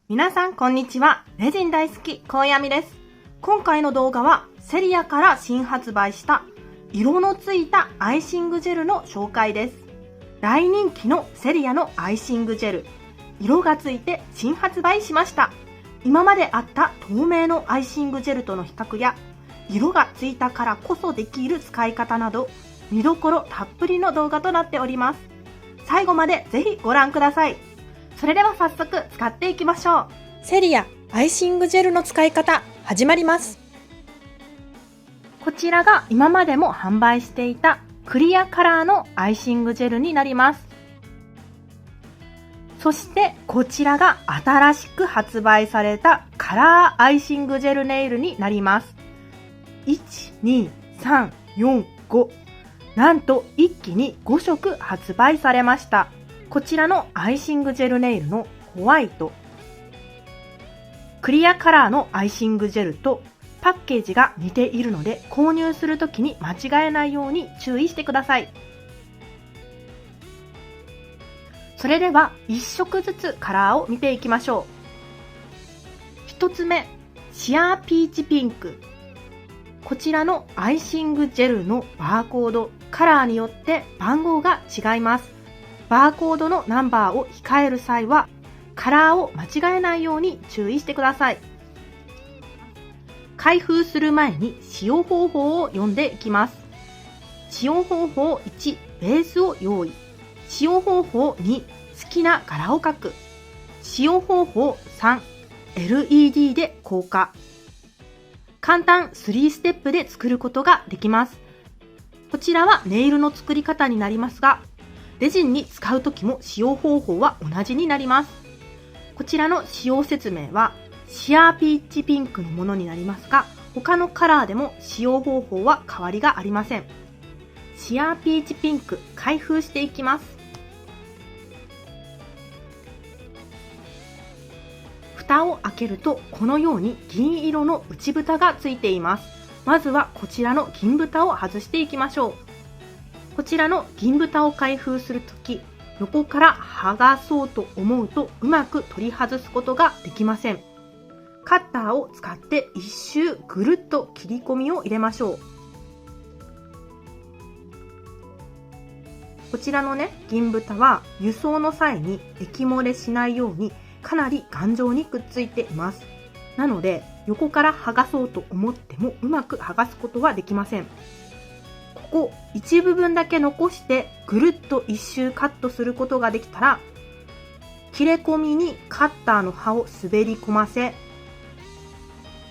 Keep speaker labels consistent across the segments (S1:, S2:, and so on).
S1: 皆さんこんにちは。レジン大好き高闇です。今回の動画はセリアから新発売した色のついたアイシングジェルの紹介です。大人気のセリアのアイシングジェル、色がついて新発売しました。今まであった透明のアイシングジェルとの比較や色がついたからこそできる使い方など見どころたっぷりの動画となっております。最後までぜひご覧ください。それでは早速使っていきましょう。
S2: セリアアイシングジェルの使い方始まります。
S1: こちらが今までも販売していたクリアカラーのアイシングジェルになります。そしてこちらが新しく発売されたカラーアイシングジェルネイルになります。1、2、3、4、5。なんと一気に5色発売されました。こちらのアイシングジェルネイルのホワイト、クリアカラーのアイシングジェルとパッケージが似ているので購入するときに間違えないように注意してください。それでは1色ずつカラーを見ていきましょう。1つ目、シアーピーチピンク。こちらのアイシングジェルのバーコード、カラーによって番号が違います。バーコードのナンバーを控える際はカラーを間違えないように注意してください。開封する前に使用方法を読んでいきます。使用方法1、ベースを用意。使用方法2、好きな柄を描く。使用方法3、LED で硬化。簡単3ステップで作ることができます。こちらはネイルの作り方になりますが、レジンに使うときも使用方法は同じになります。こちらの使用説明はシアーピーチピンクのものになりますが、他のカラーでも使用方法は変わりがありません。シアーピーチピンク開封していきます。蓋を開けるとこのように銀色の内蓋がついています。まずはこちらの銀蓋を外していきましょう。こちらの銀蓋を開封するとき、横から剥がそうと思うとうまく取り外すことができません。カッターを使って一周ぐるっと切り込みを入れましょう。こちらの銀蓋は輸送の際に液漏れしないようにかなり頑丈にくっついています。なので横から剥がそうと思ってもうまく剥がすことはできません。ここ一部分だけ残してぐるっと一周カットすることができたら、切れ込みにカッターの刃を滑り込ませ、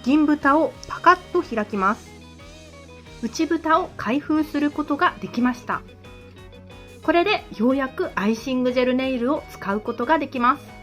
S1: 銀蓋をパカッと開きます。内蓋を開封することができました。これでようやくアイシングジェルネイルを使うことができます。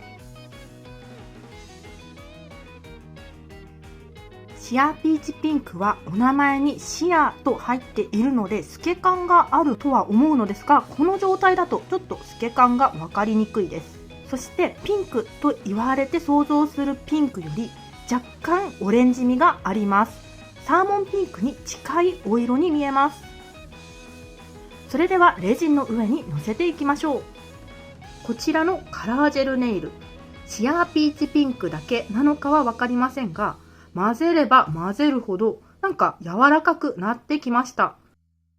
S1: シアーピーチピンクはお名前にシアと入っているので透け感があるとは思うのですが、この状態だとちょっと透け感が分かりにくいです。そしてピンクと言われて想像するピンクより若干オレンジ味があります。サーモンピンクに近いお色に見えます。それではレジンの上にのせていきましょう。こちらのカラージェルネイル、シアーピーチピンクだけなのかは分かりませんが、混ぜれば混ぜるほどなんか柔らかくなってきました。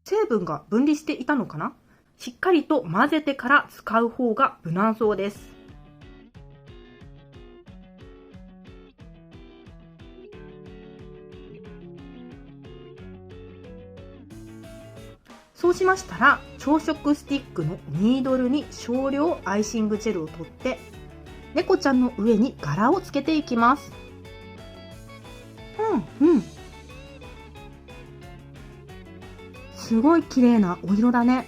S1: 成分が分離していたのかな？しっかりと混ぜてから使う方が無難そうです。そうしましたら朝食スティックのニードルに少量アイシングジェルを取って猫ちゃんの上に柄をつけていきます。すごい綺麗なお色だね。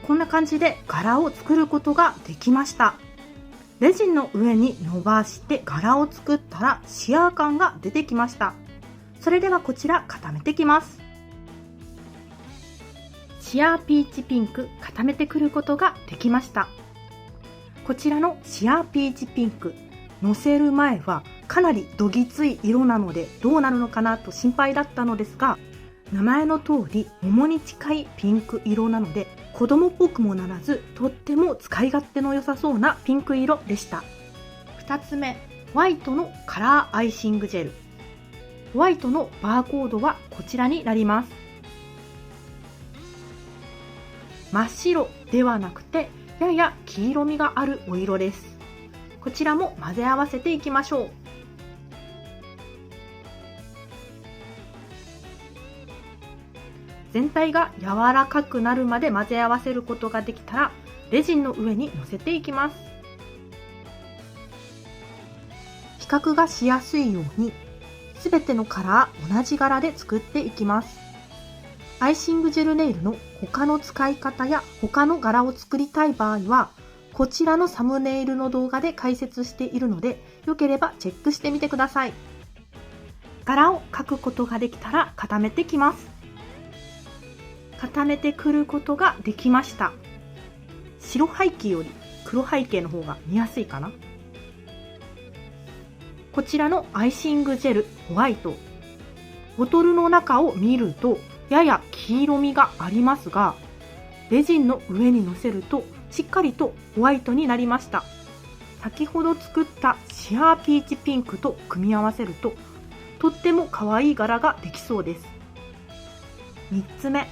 S1: こんな感じで柄を作ることができました。レジンの上に伸ばして柄を作ったらシアー感が出てきました。それではこちら固めていきます。シアーピーチピンク固めてくることができました。こちらのシアーピーチピンク、のせる前はかなりどぎつい色なのでどうなるのかなと心配だったのですが、名前の通り桃に近いピンク色なので子供っぽくもならず、とっても使い勝手の良さそうなピンク色でした。2つ目、ホワイトのカラーアイシングジェル。ホワイトのバーコードはこちらになります。真っ白ではなくて、やや黄色みがあるお色です。こちらも混ぜ合わせていきましょう。全体が柔らかくなるまで混ぜ合わせることができたら、レジンの上に乗せていきます。比較がしやすいように、すべてのカラー同じ柄で作っていきます。アイシングジェルネイルの他の使い方や他の柄を作りたい場合は、こちらのサムネイルの動画で解説しているので、よければチェックしてみてください。柄を描くことができたら固めてきます。固めてくることができました。白背景より黒背景の方が見やすいかな。こちらのアイシングジェルホワイト、ボトルの中を見るとやや黄色みがありますが、レジンの上にのせるとしっかりとホワイトになりました。先ほど作ったシアーピーチピンクと組み合わせるととっても可愛い柄ができそうです。3つ目、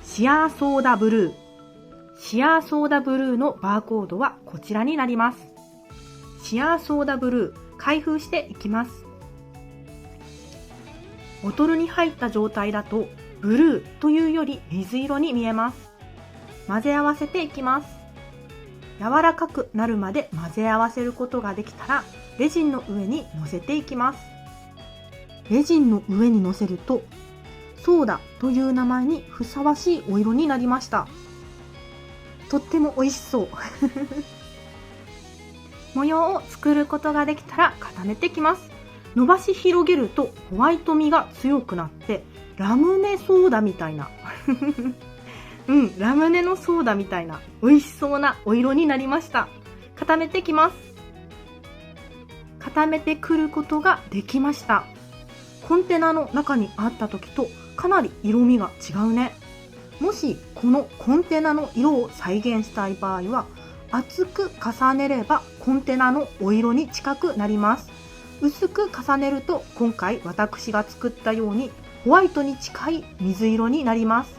S1: シアーソーダブルー。シアーソーダブルーのバーコードはこちらになります。シアーソーダブルー、開封していきます。ボトルに入った状態だとブルーというより水色に見えます。混ぜ合わせていきます。柔らかくなるまで混ぜ合わせることができたら、レジンの上に乗せていきます。レジンの上に乗せるとソーダという名前にふさわしいお色になりました。とっても美味しそう模様を作ることができたら固めてきます。伸ばし広げるとホワイトみが強くなってラムネソーダみたいなラムネのソーダみたいな美味しそうなお色になりました。固めてきます。固めてくることができました。コンテナの中にあった時とかなり色味が違うね。もしこのコンテナの色を再現したい場合は、厚く重ねればコンテナのお色に近くなります。薄く重ねると今回私が作ったようにホワイトに近い水色になります。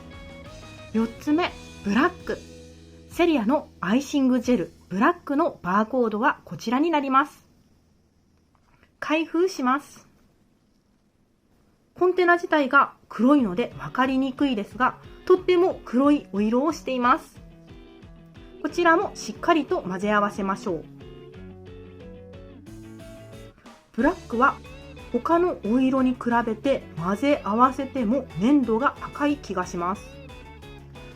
S1: 4つ目、ブラック。セリアのアイシングジェルブラックのバーコードはこちらになります。開封します。コンテナ自体が黒いので分かりにくいですが、とっても黒いお色をしています。こちらもしっかりと混ぜ合わせましょう。ブラックは他のお色に比べて混ぜ合わせても粘度が高い気がします。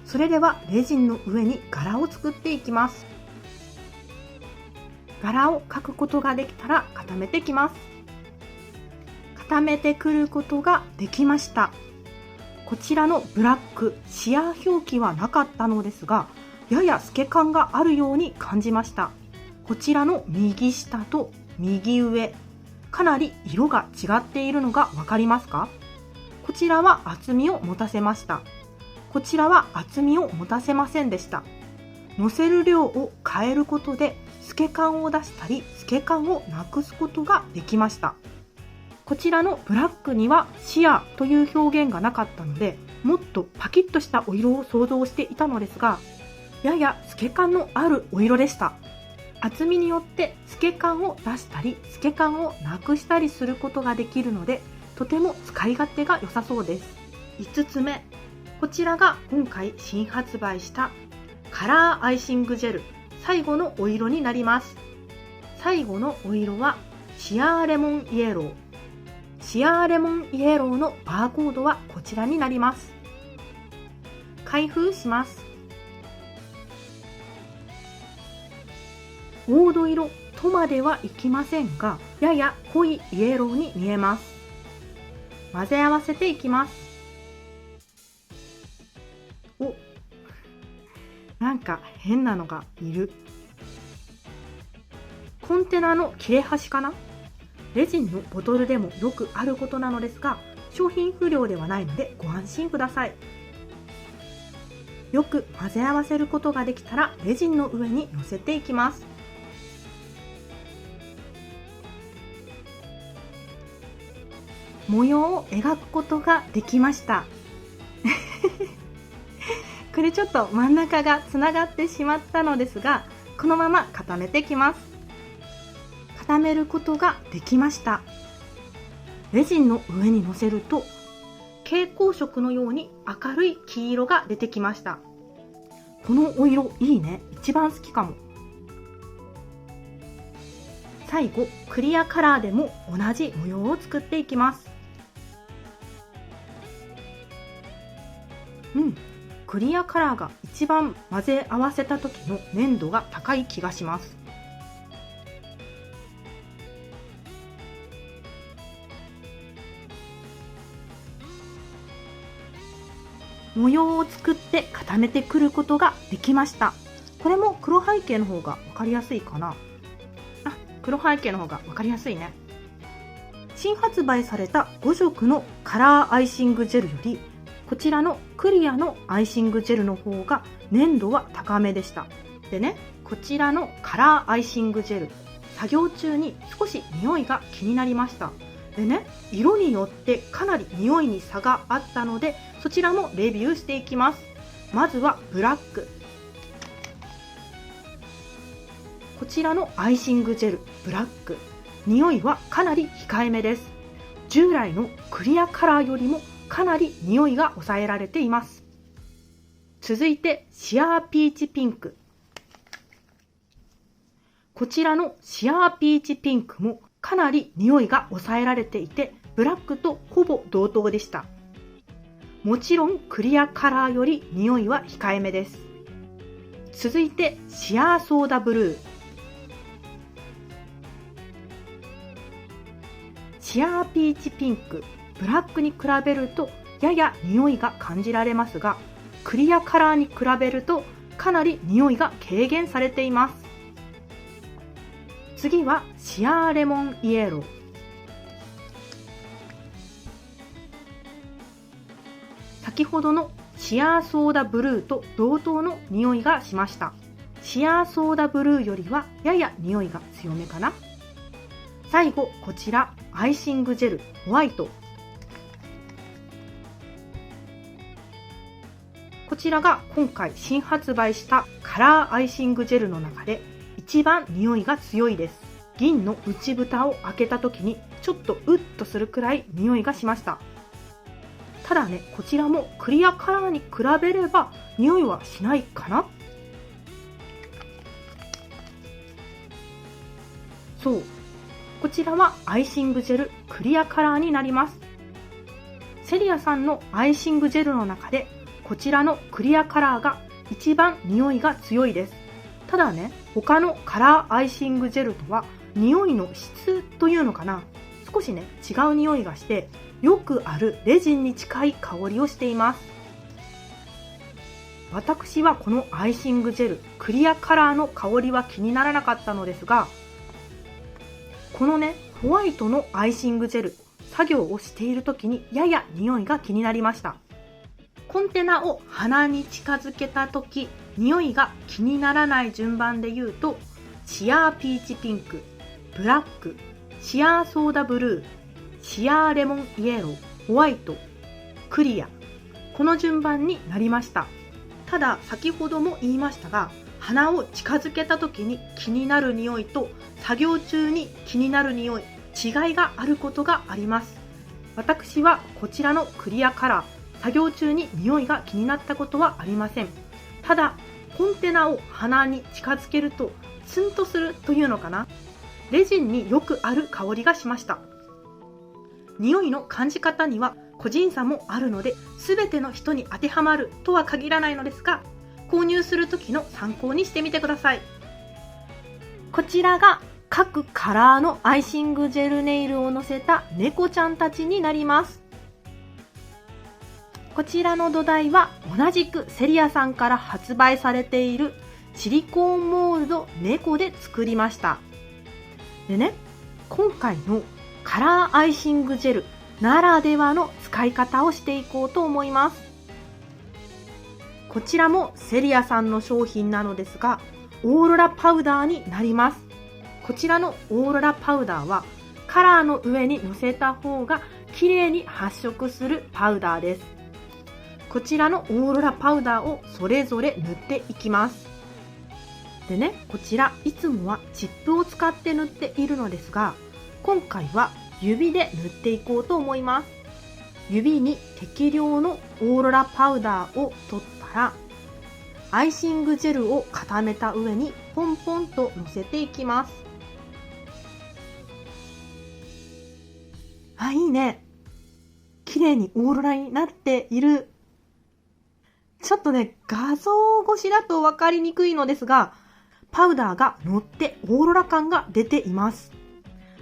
S1: それではレジンの上に柄を作っていきます。柄を描くことができたら固めてきます。固めてくることができました。こちらのブラック、シアー表記はなかったのですが、やや透け感があるように感じました。こちらの右下と右上、かなり色が違っているのがわかりますか？こちらは厚みを持たせました。こちらは厚みを持たせませんでした。のせる量を変えることで透け感を出したり透け感をなくすことができました。こちらのブラックにはシアという表現がなかったので、もっとパキッとしたお色を想像していたのですが、やや透け感のあるお色でした。厚みによって透け感を出したり透け感をなくしたりすることができるので、とても使い勝手が良さそうです。5つ目、こちらが今回新発売したカラーアイシングジェル最後のお色になります。最後のお色はシアーレモンイエロー。シアーレモンイエローのバーコードはこちらになります。開封します。黄土色とまではいきませんが、やや濃いイエローに見えます。混ぜ合わせていきます。お、なんか変なのがいる。コンテナの切れ端かな？レジンのボトルでもよくあることなのですが、商品不良ではないのでご安心ください。よく混ぜ合わせることができたらレジンの上にのせていきます。模様を描くことができましたこれちょっと真ん中がつながってしまったのですが、このまま固めていきます。固めることができました。レジンの上にのせると蛍光色のように明るい黄色が出てきました。このお色いいね。一番好きかも。最後クリアカラーでも同じ模様を作っていきます。クリアカラーが一番混ぜ合わせた時の粘度が高い気がします。模様を作って固めてくることができました。これも黒背景の方が分かりやすいかな。黒背景の方が分かりやすいね。新発売された5色のカラーアイシングジェルよりこちらのクリアのアイシングジェルの方が粘度は高めでした。でね、こちらのカラーアイシングジェル、作業中に少し匂いが気になりました。でね、色によってかなり匂いに差があったので、そちらもレビューしていきます。まずはブラック。こちらのアイシングジェルブラック、匂いはかなり控えめです。従来のクリアカラーよりもかなり匂いが抑えられています。続いてシアーピーチピンク。こちらのシアーピーチピンクもかなり匂いが抑えられていて、ブラックとほぼ同等でした。もちろんクリアカラーより匂いは控えめです。続いてシアーソーダブルー。シアーピーチピンク、ブラックに比べるとやや匂いが感じられますが、クリアカラーに比べるとかなり匂いが軽減されています。次はシアーレモンイエロー。先ほどのシアーソーダブルーと同等の匂いがしました。シアーソーダブルーよりはやや匂いが強めかな。最後こちらアイシングジェルホワイト。こちらが今回新発売したカラーアイシングジェルの中で一番匂いが強いです。銀の内蓋を開けた時にちょっとウッとするくらい匂いがしました。ただね、こちらもクリアカラーに比べれば匂いはしないかな。そう、こちらはアイシングジェルクリアカラーになります。セリアさんのアイシングジェルの中でこちらのクリアカラーが一番匂いが強いです。ただね、他のカラーアイシングジェルとは匂いの質というのかな、少しね違う匂いがして、よくあるレジンに近い香りをしています。私はこのアイシングジェルクリアカラーの香りは気にならなかったのですが、このねホワイトのアイシングジェル、作業をしている時にやや匂いが気になりました。コンテナを鼻に近づけた時、匂いが気にならない順番で言うと、シアーピーチピンク、ブラック、シアーソーダブルー、シアーレモンイエロー、ホワイト、クリア、この順番になりました。ただ先ほども言いましたが、鼻を近づけた時に気になる匂いと作業中に気になる匂い、違いがあることがあります。私はこちらのクリアカラー、作業中に匂いが気になったことはありません。ただコンテナを鼻に近づけるとツンとするというのかな、レジンによくある香りがしました。匂いの感じ方には個人差もあるので、全ての人に当てはまるとは限らないのですが、購入する時の参考にしてみてください。こちらが各カラーのアイシングジェルネイルをのせた猫ちゃんたちになります。こちらの土台は同じくセリアさんから発売されているシリコーンモールド猫で作りました。でね、今回のカラーアイシングジェルならではの使い方をしていこうと思います。こちらもセリアさんの商品なのですが、オーロラパウダーになります。こちらのオーロラパウダーはカラーの上に乗せた方が綺麗に発色するパウダーです。こちらのオーロラパウダーをそれぞれ塗っていきます。でね、こちらいつもはチップを使って塗っているのですが、今回は指で塗っていこうと思います。指に適量のオーロラパウダーを取ったら、アイシングジェルを固めた上にポンポンと乗せていきます。あ、いいね。綺麗にオーロラになっている。ちょっとね、画像越しだと分かりにくいのですが、パウダーが乗ってオーロラ感が出ています。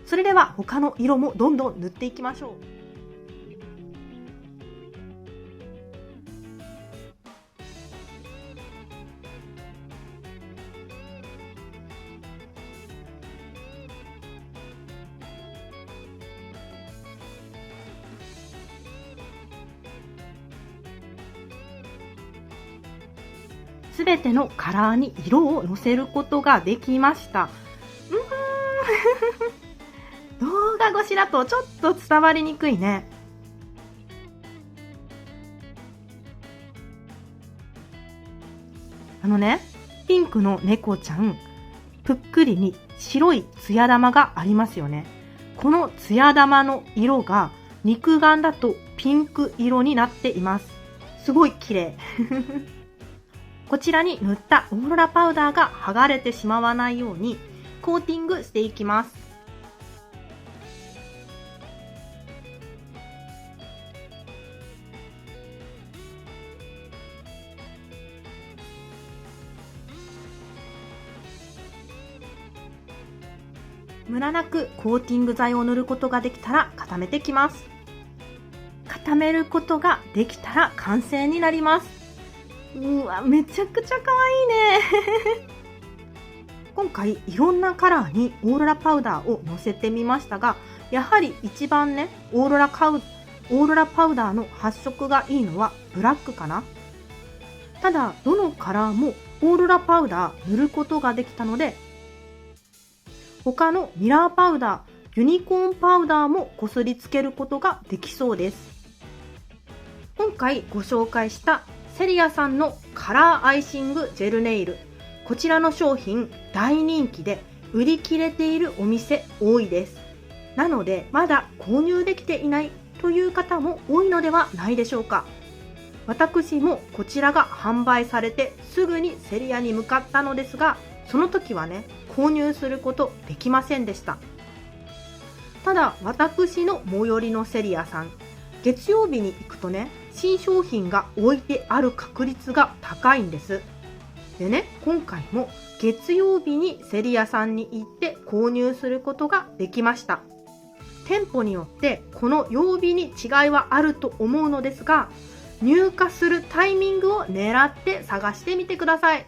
S1: それでは他の色もどんどん塗っていきましょう。すべてのカラーに色をのせることができました。動画越しだとちょっと伝わりにくいね。ピンクの猫ちゃん、ぷっくりに白いツヤ玉がありますよね。このツヤ玉の色が肉眼だとピンク色になっています。すごい綺麗。こちらに塗ったオーロラパウダーが剥がれてしまわないようにコーティングしていきます。ムラなくコーティング剤を塗ることができたら固めていきます。固めることができたら完成になります。うわ、めちゃくちゃ可愛いね。今回いろんなカラーにオーロラパウダーをのせてみましたが、やはり一番ね、オーロラパウダーの発色がいいのはブラックかな。ただどのカラーもオーロラパウダー塗ることができたので、他のミラーパウダー、ユニコーンパウダーもこすりつけることができそうです。今回ご紹介したセリアさんのカラーアイシングジェルネイル、こちらの商品大人気で売り切れているお店多いです。なのでまだ購入できていないという方も多いのではないでしょうか。私もこちらが販売されてすぐにセリアに向かったのですが、その時はね、購入することできませんでした。ただ私の最寄りのセリアさん、月曜日に行くとね、新商品が置いてある確率が高いんです。でね、今回も月曜日にセリアさんに行って購入することができました。店舗によってこの曜日に違いはあると思うのですが、入荷するタイミングを狙って探してみてください。